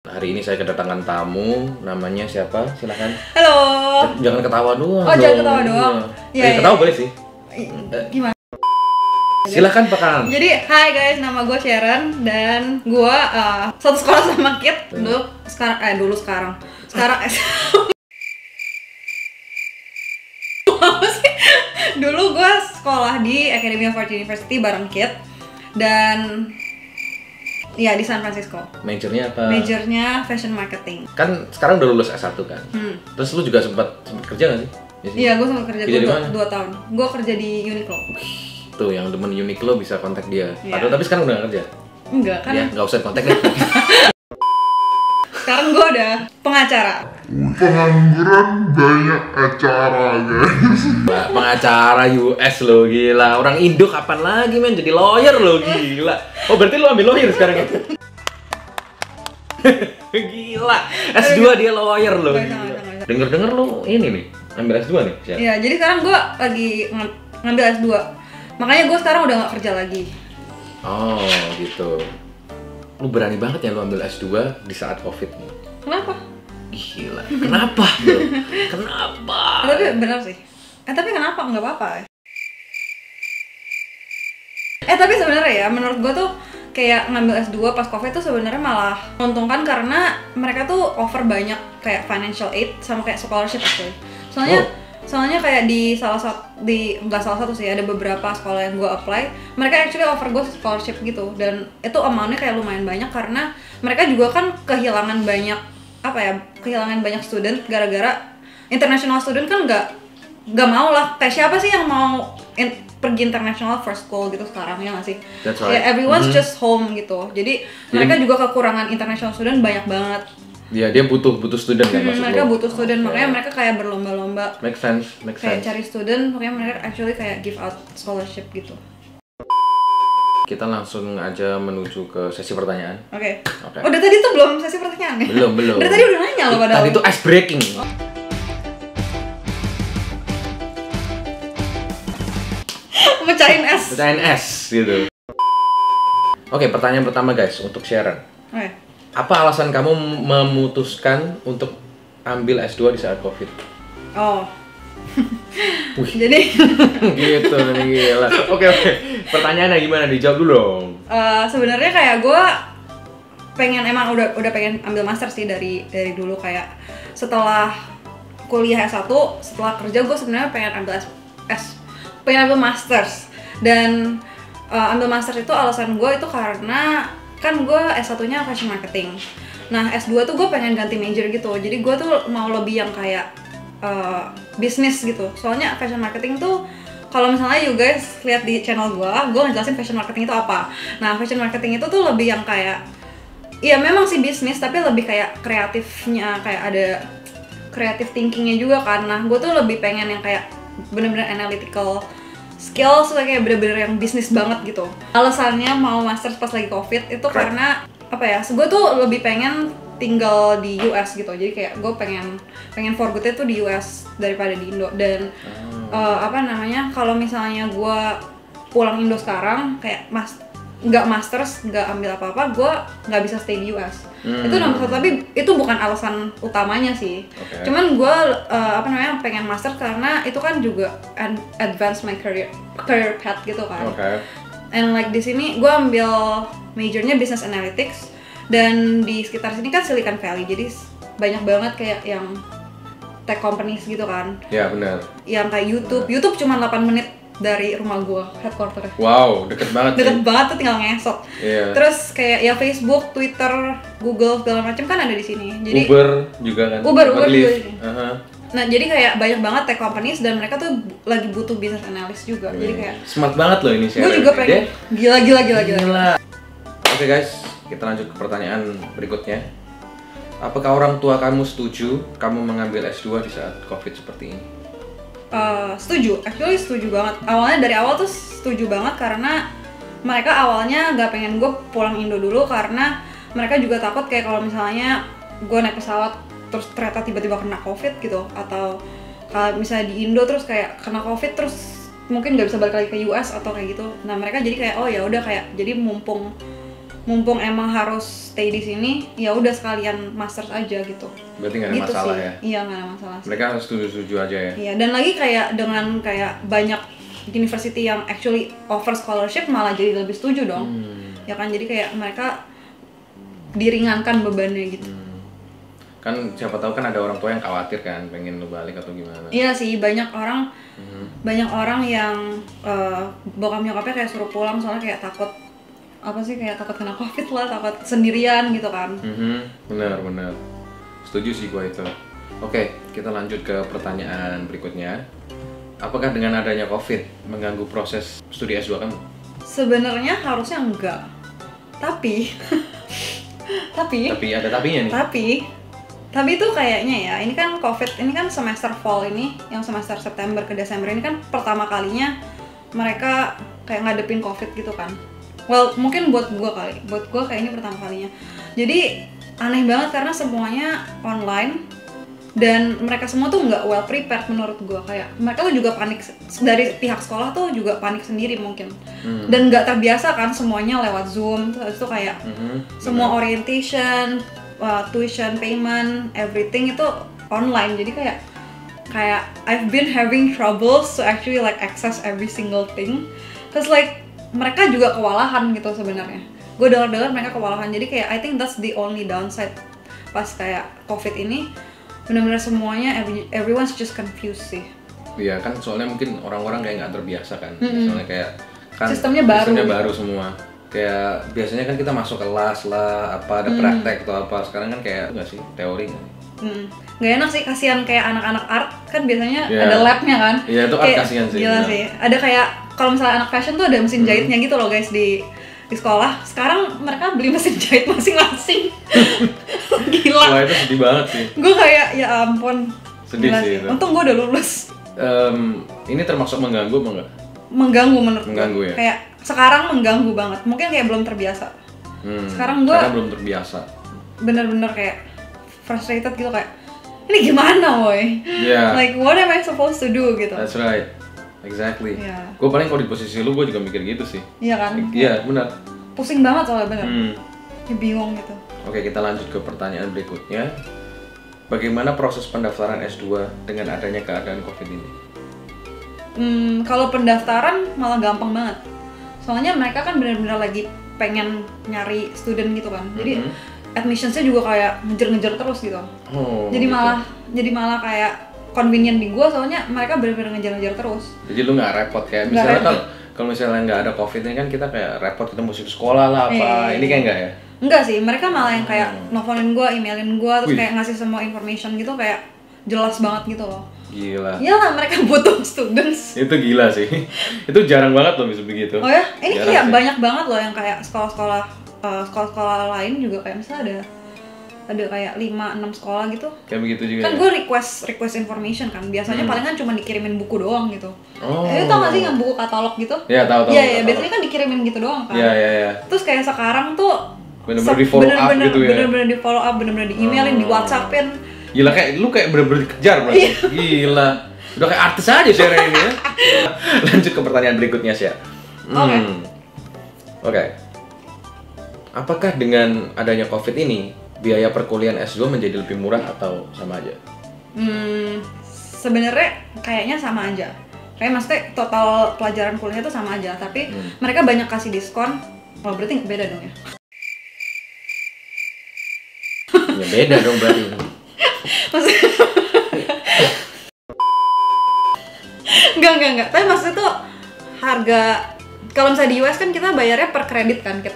Hari ini saya kedatangan tamu, namanya siapa? Silakan. Halo. Jangan ketawa doang. Oh, jangan ketawa doang. Ya, ketawa boleh sih. Gimana? Silakan Pak Kang. Jadi, hai guys, nama gue Sharon dan gue satu sekolah sama Kit. Dulu sekarang. Apa sih? Dulu gue sekolah di Academy of Art University bareng Kit dan ya di San Francisco. Majornya apa? Majornya fashion marketing. Kan sekarang udah lulus S1 kan? Terus lu juga sempat kerja nggak sih? Iya, gue sempat kerja. Kerja di mana? 2 tahun. Gue kerja di Uniqlo. Tuh, yang demen Uniqlo bisa kontak dia. Iya. Tapi sekarang udah nggak kerja? Enggak kan? Ya, nggak usah kontak deh. Sekarang gue udah pengacara. Pengangguran banyak acara guys. Pengacara US lo, gila. Orang Indo kapan lagi men jadi lawyer lo, gila. Oh berarti lo ambil lawyer sekarang ya? Gila. S2 dia lawyer lo. Dengar-dengar lo ini nih, ambil S2 nih. Iya, jadi sekarang gue lagi ngambil S2. Makanya gue sekarang udah gak kerja lagi. Oh gitu. Lu berani banget ya lu ambil S2 di saat COVID nih. Kenapa? Gila. Kenapa? Kenapa? Tapi benar sih. Tapi kenapa? Nggak apa-apa. Tapi sebenarnya ya, menurut gue tuh kayak ngambil S2 pas COVID tuh sebenarnya malah menguntungkan karena mereka tuh offer banyak kayak financial aid sama kayak scholarship actually. Soalnya kayak nggak salah satu sih, ada beberapa sekolah yang gue apply, mereka actually offer gue scholarship gitu, dan itu amountnya kayak lumayan banyak karena mereka juga kan kehilangan banyak student gara-gara international student kan nggak mau lah, kayak siapa sih yang mau pergi international for school gitu sekarang, ya nggak sih? That's right. Ya, everyone's just home gitu, jadi mereka juga kekurangan international student banyak banget. Ya, dia butuh student kan maksud mereka lo? butuh student, makanya mereka kayak berlomba-lomba. Make sense. Kayak cari student, makanya mereka actually kayak give out scholarship gitu. Kita langsung aja menuju ke sesi pertanyaan. Oke. Udah tadi tuh belum sesi pertanyaan nih? Belum. Udah tadi udah nanya loh padahal. Tadi itu ice breaking. Pecahin es gitu. Oke, pertanyaan pertama guys untuk Sharon. Oke. Apa alasan kamu memutuskan untuk ambil S2 di saat COVID? Oh. Jadi gitu nih, gila. Oke. Pertanyaannya gimana? Dijawab dulu dong. Sebenarnya kayak gue udah pengen ambil master sih dari dulu, kayak setelah kuliah S1, setelah kerja gue sebenarnya pengen ambil masters. Dan ambil master itu alasan gue itu karena kan gue S1-nya fashion marketing. Nah, S2 tuh gue pengen ganti major gitu. Jadi gue tuh mau lebih yang kayak bisnis gitu. Soalnya fashion marketing tuh kalau misalnya you guys lihat di channel gue ngejelasin fashion marketing itu apa. Nah, fashion marketing itu tuh lebih yang kayak ya memang sih bisnis, tapi lebih kayak kreatifnya, kayak ada creative thinkingnya juga kan. Nah, gue tuh lebih pengen yang kayak bener-bener analytical skills, kayak bener-bener yang bisnis banget gitu. Alasannya mau master pas lagi COVID itu karena apa ya? Gue tuh lebih pengen tinggal di US gitu. Jadi kayak gue pengen for good-nya tuh di US daripada di Indo. Dan kalau misalnya gue pulang Indo sekarang kayak nggak masters, nggak ambil apa-apa, gue nggak bisa stay di US. Itu nomor satu, tapi itu bukan alasan utamanya sih. Cuman gue pengen master karena itu kan juga advance my career path gitu kan. And like di sini gue ambil majornya business analytics, dan di sekitar sini kan Silicon Valley, jadi banyak banget kayak yang tech companies gitu kan. Ya benar. Yang kayak YouTube cuma 8 menit dari rumah gue, headquarter. Wow, deket banget. Deket banget tuh, tinggal ngesot. Yeah. Terus kayak ya Facebook, Twitter, Google segala macam kan ada di sini. Jadi Uber juga kan. Uber juga di sini. Nah, jadi kayak banyak banget tech companies dan mereka tuh lagi butuh business analyst juga. Jadi kayak smart banget loh ini sih. Gue juga pengen. Gila. Oke guys, kita lanjut ke pertanyaan berikutnya. Apakah orang tua kamu setuju kamu mengambil S2 di saat COVID seperti ini? Setuju banget. Dari awal tuh setuju banget karena mereka awalnya nggak pengen gue pulang Indo dulu karena mereka juga takut kayak kalau misalnya gue naik pesawat terus ternyata tiba-tiba kena COVID gitu, atau kalau misalnya di Indo terus kayak kena COVID terus mungkin nggak bisa balik lagi ke US atau kayak gitu. Nah mereka jadi kayak oh ya udah, kayak jadi mumpung mumpung emang harus stay di sini, ya udah sekalian masters aja gitu. Berarti nggak ada Gitu masalah sih. ya? Iya, nggak ada masalah sih. Mereka setuju-setuju aja ya? Iya, dan lagi kayak dengan kayak banyak university yang actually offer scholarship malah jadi lebih setuju dong. Ya kan, jadi kayak mereka diringankan bebannya gitu. Kan siapa tahu kan ada orang tua yang khawatir kan, pengen lu balik atau gimana. Iya sih, banyak orang yang bokap nyokapnya kayak suruh pulang soalnya kayak takut kayak takut kena covid lah, takut sendirian gitu kan. Benar. Setuju sih gua itu. Oke, kita lanjut ke pertanyaan berikutnya. Apakah dengan adanya covid mengganggu proses studi S2 kamu? Sebenarnya harusnya enggak. Tapi Ada tapinya nih. Tapi itu kayaknya ya, ini kan COVID, ini kan semester fall ini, yang semester September ke Desember ini kan pertama kalinya mereka kayak ngadepin COVID gitu kan. Well, mungkin buat gue kayak ini pertama kalinya. Jadi aneh banget karena semuanya online dan mereka semua tuh nggak well prepared menurut gue. Kayak mereka tuh juga panik, dari pihak sekolah tuh juga panik sendiri mungkin. Dan nggak terbiasa kan semuanya lewat Zoom, terus itu kayak semua orientation, tuition payment, everything itu online. Jadi kayak I've been having troubles to actually like access every single thing, cause like mereka juga kewalahan gitu sebenarnya. Gue dengar mereka kewalahan. Jadi kayak I think that's the only downside pas kayak COVID ini, benar-benar semuanya everyone's just confused sih. Iya kan, soalnya mungkin orang-orang kayak nggak terbiasa kan. Soalnya kayak kan Sistemnya baru semua. Kayak biasanya kan kita masuk kelas lah, ada praktek atau apa. Sekarang kan kayak nggak sih, teori nggak? Nggak enak sih, kasihan kayak anak-anak art kan biasanya ada labnya kan. Iya, itu art kasihan sih. Gila sih. Ada kayak kalau misalnya anak fashion tuh ada mesin jahitnya gitu loh guys di sekolah. Sekarang mereka beli mesin jahit masing-masing. Gila. Wah, itu sedih banget sih. Gue kayak ya ampun. Sedih Gila sih itu. Untung gue udah lulus. Ini termasuk mengganggu apa enggak? Mengganggu menurut gue. Mengganggu ya? Kayak sekarang mengganggu banget. Mungkin kayak belum terbiasa. Sekarang gue karena belum terbiasa. Bener-bener kayak frustrated gitu, kayak ini gimana woy? Yeah. Like what am I supposed to do gitu. That's right. Exactly. Yeah. Gue paling kalau di posisi lu, gue juga mikir gitu sih. Iya kan? Iya, benar. Pusing banget soalnya, bener. Ya, bingung gitu. Oke, kita lanjut ke pertanyaan berikutnya. Bagaimana proses pendaftaran S2 dengan adanya keadaan COVID ini? Kalau pendaftaran malah gampang banget. Soalnya mereka kan benar-benar lagi pengen nyari student gitu kan. Jadi admissionsnya juga kayak ngejar-ngejar terus gitu. Jadi gitu. malah kayak convenient di gua, soalnya mereka benar-benar ngejar-ngejar terus. Jadi lu nggak repot kayak misalnya kalau misalnya nggak ada COVID ini kan kita kayak repot, kita mesti ke sekolah lah apa. Ini kayak nggak ya? Enggak sih, mereka malah yang kayak nelfonin gua, emailin gua, terus kayak ngasih semua information gitu, kayak jelas banget gitu loh. Gila. Iyalah, mereka butuh students. Itu gila sih. Itu jarang banget loh bisa begitu. Oh ya? Ini jarang iya sih. banyak banget loh yang kayak sekolah-sekolah lain juga kayak misalnya ada kayak 5-6 sekolah gitu. Kayak begitu juga. Kan ya? gue request information kan. Biasanya palingan cuma dikirimin buku doang gitu. Oh. Tau gak sih yang buku katalog gitu? Iya, tahu. Iya, biasanya kan dikirimin gitu doang kan. Iya. Terus kayak sekarang tuh Bener-bener di follow up gitu ya. Bener-bener di follow up, bener-bener di emailin, di WhatsAppin. Gila, kayak lu kayak bener-bener dikejar berarti. Gila. Udah kayak artis aja sih hari ini ya. Lanjut ke pertanyaan berikutnya sih ya. Oke. Apakah dengan adanya COVID ini biaya perkuliahan S2 menjadi lebih murah atau sama aja? Sebenarnya kayaknya sama aja. Kayak maksudnya total pelajaran kuliah itu sama aja, tapi mereka banyak kasih diskon. Oh, berarti beda dong ya? Ya beda dong berarti. Enggak. Tapi maksudnya tuh harga, kalau misalnya di US kan kita bayarnya per kredit kan, Kit.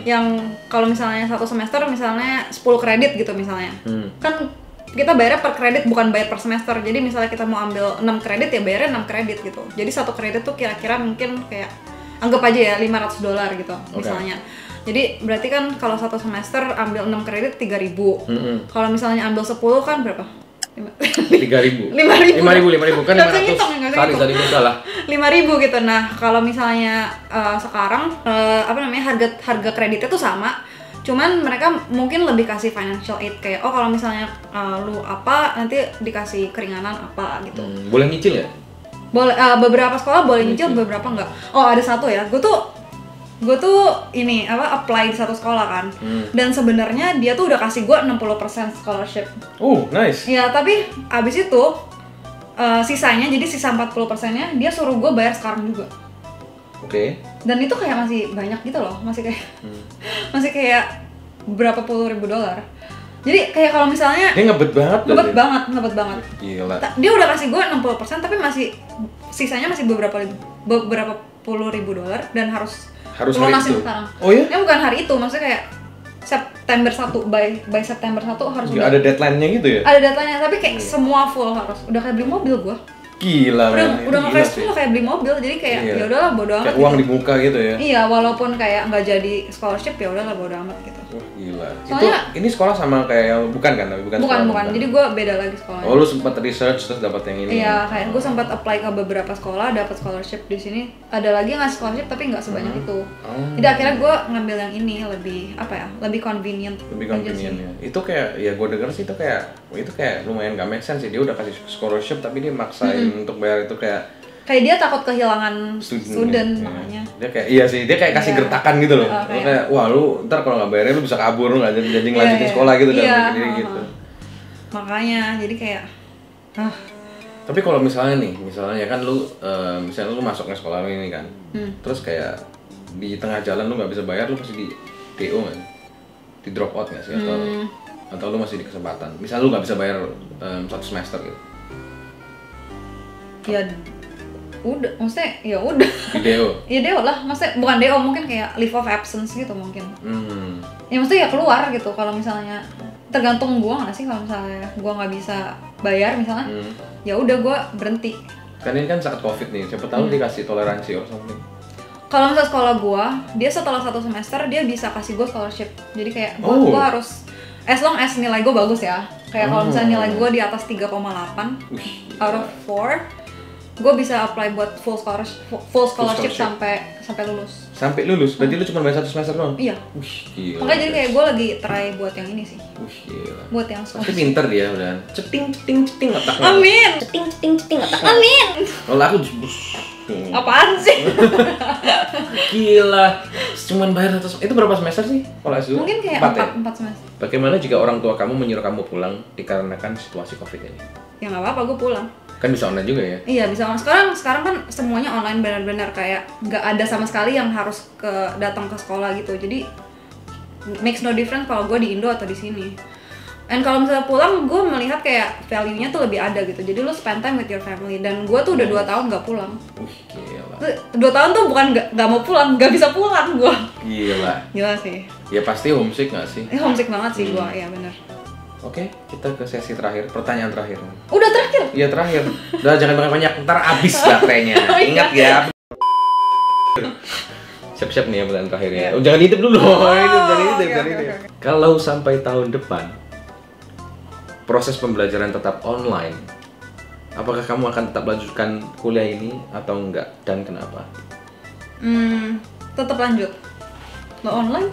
Yang kalau misalnya satu semester misalnya 10 kredit gitu misalnya. Kan kita bayarnya per kredit, bukan bayar per semester. Jadi misalnya kita mau ambil 6 kredit ya bayarnya 6 kredit gitu. Jadi satu kredit tuh kira-kira mungkin kayak anggap aja ya $500 gitu misalnya. Jadi berarti kan kalau satu semester ambil 6 kredit 3.000. Kalau misalnya ambil 10 kan berapa? 3.000. 5.000 kan 500. Sorry, salah. 5.000 gitu. Nah, kalau misalnya sekarang harga kreditnya tuh sama. Cuman mereka mungkin lebih kasih financial aid kayak kalau misalnya lu apa nanti dikasih keringanan apa gitu. Boleh nyicil ya? Boleh, beberapa sekolah boleh nyicil, beberapa enggak. Oh, ada satu ya. Gue tuh gue tuh ini apply di satu sekolah kan. Dan sebenarnya dia tuh udah kasih gue 60% scholarship. Nice. Ya, tapi abis itu sisanya, jadi sisa 40%-nya dia suruh gue bayar sekarang juga. Oke. Dan itu kayak masih banyak gitu loh, masih kayak masih kayak berapa puluh ribu dolar. Jadi kayak kalau misalnya Dia ngebet banget. ngebet banget. Gila. Dia udah kasih gue 60% tapi masih sisanya masih beberapa puluh ribu dolar dan harus hari lunasin itu. sekarang. Oh ya? Ya bukan hari itu, maksudnya kayak September 1, by September 1 harus Nggak ada deadline-nya gitu ya? Ada datanya, tapi kayak semua full harus. Udah kayak beli mobil gua. Gila, Udah nge-cash tuh kayak beli mobil, jadi kayak ya udahlah bodo amat. Kayak uang di muka gitu ya? Iya, walaupun kayak nggak jadi scholarship ya udahlah bodo amat gitu. Wah gila. Soalnya, ini sekolah sama kayak yang bukan kan? Bukan. Jadi gue beda lagi sekolahnya. Oh, lu sempat research terus dapat yang ini? Iya, kayak gue sempat apply ke beberapa sekolah, dapat scholarship di sini. Ada lagi yang ngasih scholarship tapi nggak sebanyak itu. Jadi akhirnya gue ngambil yang ini lebih convenient. Lebih convenient ya. Itu kayak ya gue denger sih itu kayak lumayan gak make sense sih. Dia udah kasih scholarship tapi dia maksain untuk bayar itu kayak dia takut kehilangan student makanya. Dia kayak dia kayak kasih gertakan gitu loh. Lu kayak wah lu ntar kalau nggak bayarnya lu bisa kabur, lu nggak jadi ngelanjutin sekolah gitu dan gitu. Makanya jadi kayak Tapi kalau misalnya ya kan lu misalnya lu masuknya sekolah lu ini kan. Terus kayak di tengah jalan lu nggak bisa bayar, lu pasti di DO nggak? Di drop out nggak sih atau lu masih di kesempatan? Misal lu nggak bisa bayar 1 semester gitu. Ya udah, maksudnya ya udah. Di DO? Ya DO lah, maksudnya bukan DO, mungkin kayak leave of absence gitu mungkin. Ya maksudnya ya keluar gitu kalau misalnya, tergantung gua nggak sih kalau misalnya gua nggak bisa bayar misalnya, ya udah gua berhenti. Kan ini kan saat COVID nih, siapa tahu dikasih toleransi or something. Kalau misalnya sekolah gua, dia setelah 1 semester dia bisa kasih gua scholarship. Jadi kayak gua harus as long as nilai gua bagus ya. Kayak kalau misalnya nilai gua di atas 3,8 out of 4, gue bisa apply buat full scholarship sampai lulus. Sampai lulus? Berarti lu cuma bayar 1 semester doang? Iya. Gila. Makanya jadi kayak gue lagi try buat yang ini sih. Gila. Buat yang scholarship. Pasti pinter dia udah. Ceting otaknya. Amin. Ceting otaknya. Amin. Kalau aku apaan sih? Gila. Cuman bayar 1 itu berapa semester sih kalau S2? Mungkin kayak 4 semester. Bagaimana jika orang tua kamu menyuruh kamu pulang dikarenakan situasi COVID ini? Ya nggak apa-apa, gue pulang. Kan bisa online juga ya? Iya bisa online. Sekarang kan semuanya online, benar-benar kayak nggak ada sama sekali yang harus datang ke sekolah gitu. Jadi makes no difference kalau gue di Indo atau di sini. And kalau misalnya pulang, gue melihat kayak value-nya tuh lebih ada gitu. Jadi lu spend time with your family. Dan gue tuh udah 2 tahun nggak pulang. Gila. 2 tahun tuh bukan nggak mau pulang, nggak bisa pulang gue. Gila sih. Ya pasti homesick nggak sih? Homesick banget sih gue, ya benar. Oke, kita ke sesi terakhir, pertanyaan terakhir. Udah terakhir? Iya terakhir. Udah jangan banyak-banyak, ntar abis baterainya. Ingat ya. Siap-siap nih ya pertanyaan terakhirnya. Jangan hitip dulu. Okay. Kalau sampai tahun depan proses pembelajaran tetap online, apakah kamu akan tetap lanjutkan kuliah ini atau enggak dan kenapa? Tetap lanjut. Lo online?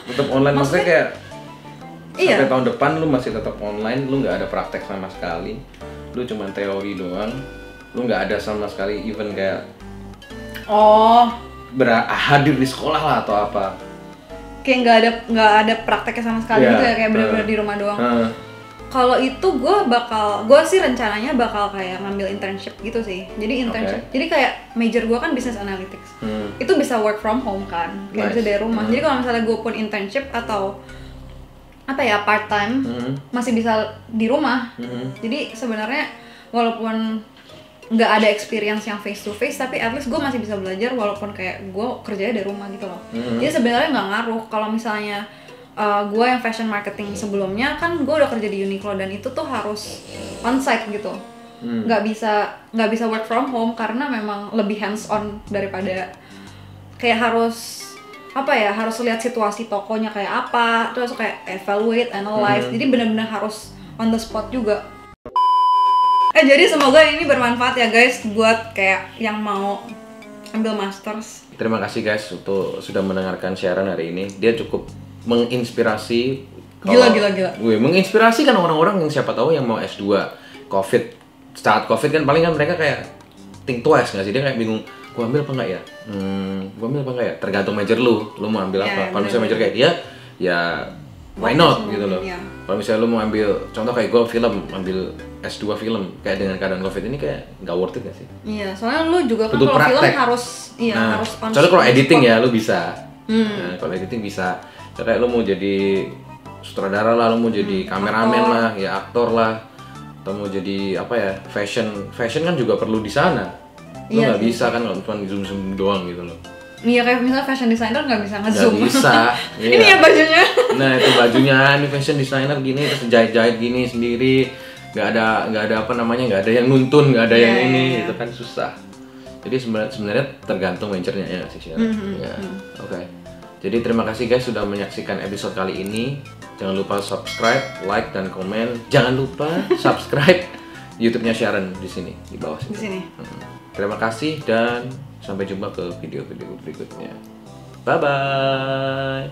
Tetap online maksudnya kayak sampai iya. tahun depan lu masih tetap online, lu nggak ada praktek sama sekali, lu cuma teori doang, lu nggak ada sama sekali even kayak hadir di sekolah lah atau apa. Kayak nggak ada prakteknya sama sekali gitu ya, kayak benar-benar di rumah doang. Kalau itu gue sih rencananya bakal kayak ngambil internship gitu sih. Jadi internship, jadi kayak major gue kan business analytics. Itu bisa work from home kan, kayak bisa dari rumah. Jadi kalau misalnya gue pun internship atau part time, masih bisa di rumah. Jadi sebenarnya walaupun nggak ada experience yang face to face, tapi at least gue masih bisa belajar walaupun kayak gue kerjanya dari rumah gitu loh. Jadi sebenarnya nggak ngaruh kalau misalnya gue yang fashion marketing sebelumnya kan gue udah kerja di Uniqlo dan itu tuh harus onsite gitu, nggak bisa work from home karena memang lebih hands on daripada kayak harus lihat situasi tokonya kayak apa, terus kayak evaluate, analyze. Jadi benar-benar harus on the spot juga. Jadi semoga ini bermanfaat ya guys buat kayak yang mau ambil masters. Terima kasih guys untuk sudah mendengarkan siaran hari ini. Dia cukup menginspirasi. Gila. Menginspirasi kan orang-orang yang siapa tahu yang mau S2 saat COVID kan paling kan mereka kayak think twice nggak sih, dia kayak bingung gua ambil apa enggak ya? Gua ambil apa enggak ya? Tergantung major lu mau ambil apa. Kalau misalnya major kayak dia, ya why not gitu loh. Kalau misalnya lu mau ambil, contoh kayak gua film, ambil S2 film, kayak dengan keadaan COVID ini kayak nggak worth it gak sih? Iya, soalnya lu juga kan kalau film harus harus on. Soalnya kalau editing ya lu bisa. Nah, kalau editing bisa. Kayak lu mau jadi sutradara lah, lu mau jadi kameramen lah, ya aktor lah, atau mau jadi apa ya, fashion kan juga perlu di sana. Lu nggak bisa kan kalau cuma zoom doang gitu loh. Iya, kayak misalnya fashion designer nggak bisa nge-zoom. Nggak bisa. Ini ya bajunya. Nah itu bajunya, ini fashion designer gini, terus jahit gini sendiri, nggak ada apa namanya, nggak ada yang nuntun, nggak ada yang ini, itu kan susah. Jadi sebenarnya tergantung majornya ya sih. Oke. Jadi terima kasih guys sudah menyaksikan episode kali ini. Jangan lupa subscribe, like, dan komen. Jangan lupa subscribe YouTube-nya Sharon di sini, di bawah sini. Di sini. Terima kasih dan sampai jumpa ke video-video berikutnya. Bye-bye.